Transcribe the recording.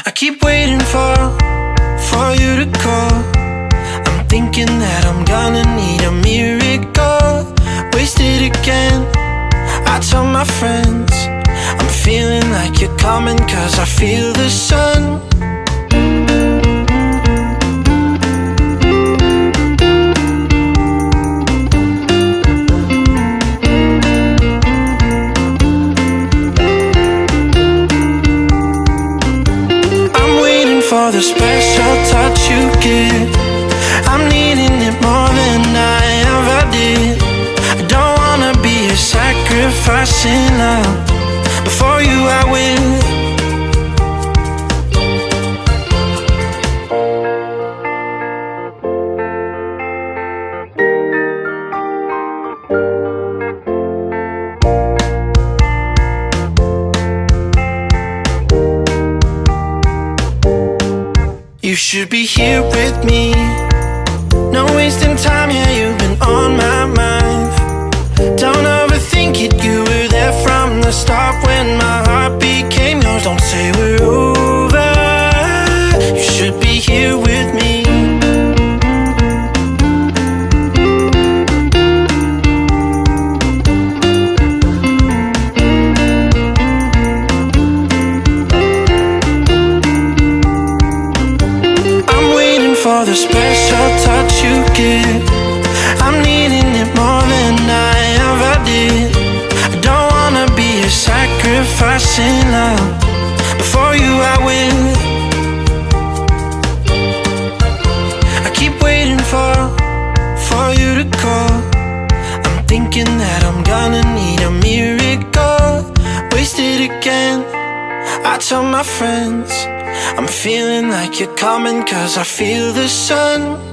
I keep waiting for you to call. I'm thinking that I'm gonna need a miracle. Wasted again, I tell my friends I'm feeling like you're coming, cause I feel the sun. For the special touch you give, I'm needing it more than I ever did. I don't wanna be a sacrificing love. Before you I will. You should be here with me. No wasting time, yeah, you've been on my mind. Don't overthink it, you were there from the start. When my heart became yours, don't say we're over. You should be here with me. For the special touch you give, I'm needing it more than I ever did. I don't wanna be a sacrificing love. Before you I will. I keep waiting for you to call. I'm thinking that I'm gonna need a miracle. Wasted again, I tell my friends I'm feeling like you're coming, cause I feel the sun.